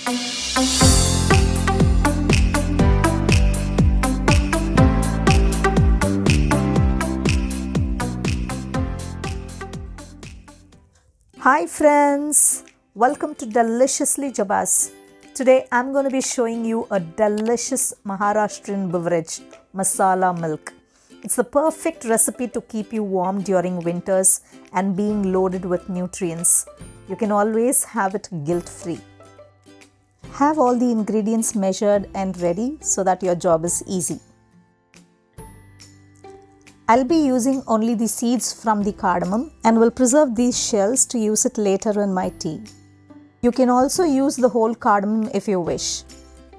Hi friends, welcome to Deliciously Jebas. Today I'm going to be showing you a delicious Maharashtrian beverage, masala milk. It's the perfect recipe to keep you warm during winters and being loaded with nutrients. You can always have it guilt-free. Have all the ingredients measured and ready so that your job is easy. I'll be using only the seeds from the cardamom and will preserve these shells to use it later in my tea. You can also use the whole cardamom if you wish.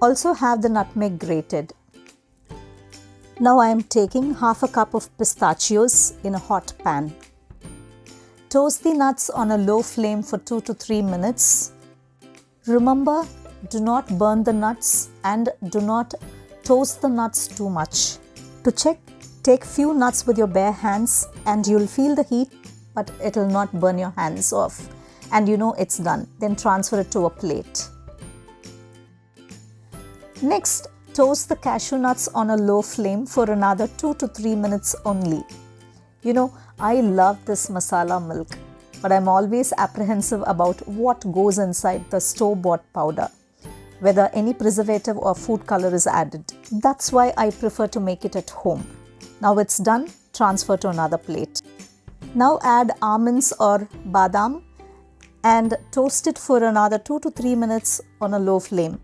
Also have the nutmeg grated. Now I am taking half a cup of pistachios in a hot pan. Toast the nuts on a low flame for 2 to 3 minutes. Remember, do not burn the nuts and do not toast the nuts too much. To check, take few nuts with your bare hands and you'll feel the heat, but it will not burn your hands off. And you know it's done. Then transfer it to a plate. Next, toast the cashew nuts on a low flame for another 2 to 3 minutes only. You know, I love this masala milk, but I'm always apprehensive about what goes inside the store-bought powder, whether any preservative or food color is added. That's why I prefer to make it at home. Now it's done, transfer to another plate. Now add almonds or badam and toast it for another 2 to 3 minutes on a low flame.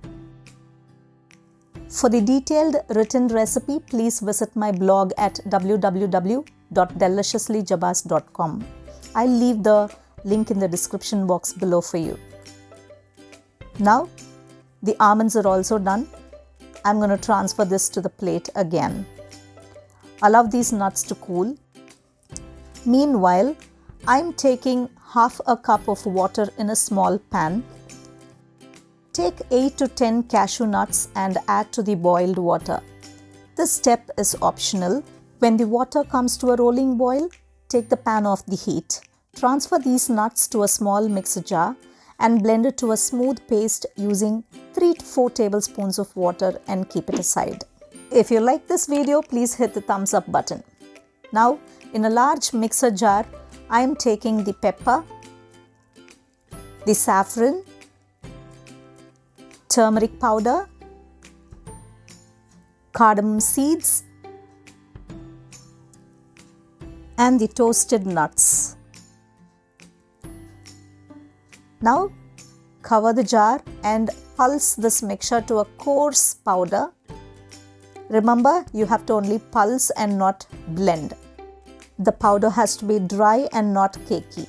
For the detailed written recipe, please visit my blog at www.deliciouslyjebas.com. I'll leave the link in the description box below for you. Now, the almonds are also done. I'm going to transfer this to the plate again. Allow these nuts to cool. Meanwhile, I'm taking half a cup of water in a small pan. Take 8 to 10 cashew nuts and add to the boiled water. This step is optional. When the water comes to a rolling boil, take the pan off the heat. Transfer these nuts to a small mixer jar and blend it to a smooth paste using 3 to 4 tablespoons of water and keep it aside. If you like this video, please hit the thumbs up button. Now, in a large mixer jar, I am taking the pepper, the saffron, turmeric powder, cardamom seeds, and the toasted nuts. Now, cover the jar and pulse this mixture to a coarse powder. Remember, you have to only pulse and not blend. The powder has to be dry and not cakey.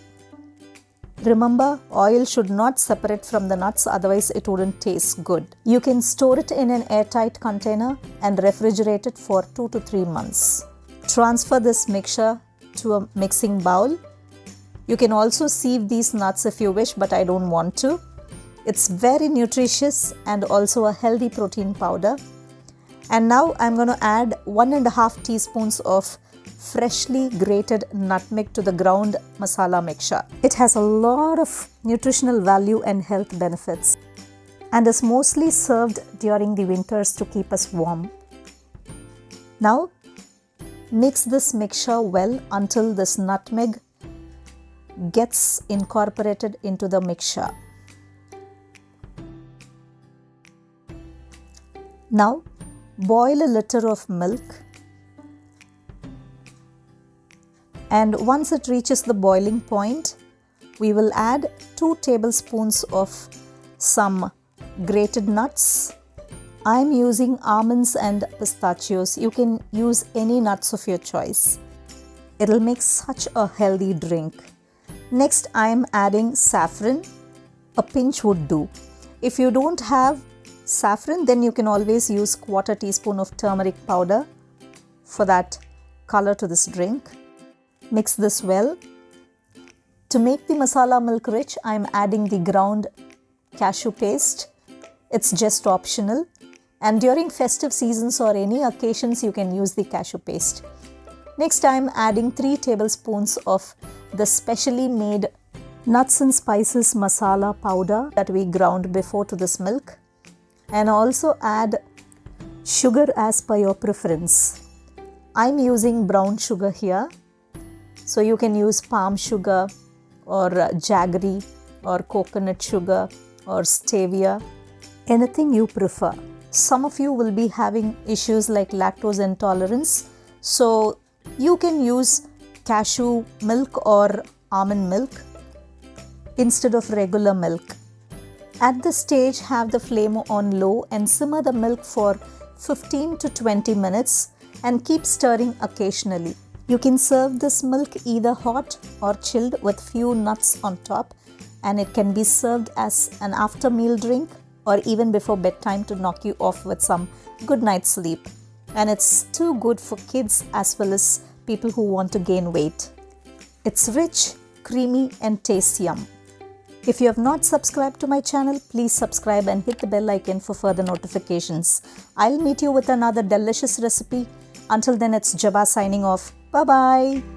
Remember, oil should not separate from the nuts, otherwise it wouldn't taste good. You can store it in an airtight container and refrigerate it for 2 to 3 months. Transfer this mixture to a mixing bowl. You can also sieve these nuts if you wish, but I don't want to. It's very nutritious and also a healthy protein powder. And now I'm going to add 1.5 teaspoons of freshly grated nutmeg to the ground masala mixture. It has a lot of nutritional value and health benefits and is mostly served during the winters to keep us warm. Now mix this mixture well until this nutmeg gets incorporated into the mixture. Now boil a liter of milk, and once it reaches the boiling point, we will add 2 tablespoons of some grated nuts. I am using almonds and pistachios. You can use any nuts of your choice. It will make such a healthy drink. Next, I am adding saffron. A pinch would do. If you don't have saffron, then you can always use 1/4 teaspoon of turmeric powder for that color to this drink. Mix this well. To make the masala milk rich, I am adding the ground cashew paste. It's just optional, and during festive seasons or any occasions you can use the cashew paste. Next, I am adding 3 tablespoons of the specially made nuts and spices masala powder that we ground before to this milk, and also add sugar as per your preference. I'm using brown sugar here, so you can use palm sugar or jaggery or coconut sugar or stevia, anything you prefer. Some of you will be having issues like lactose intolerance, so you can use cashew milk or almond milk instead of regular milk. At this stage, have the flame on low and simmer the milk for 15 to 20 minutes and keep stirring occasionally. You can serve this milk either hot or chilled with few nuts on top, and it can be served as an after meal drink or even before bedtime to knock you off with some good night's sleep. And it's too good for kids as well as people who want to gain weight. It's rich, creamy and tastes yum. If you have not subscribed to my channel, please subscribe and hit the bell icon for further notifications. I'll meet you with another delicious recipe. Until then, it's Jeba signing off. Bye-bye.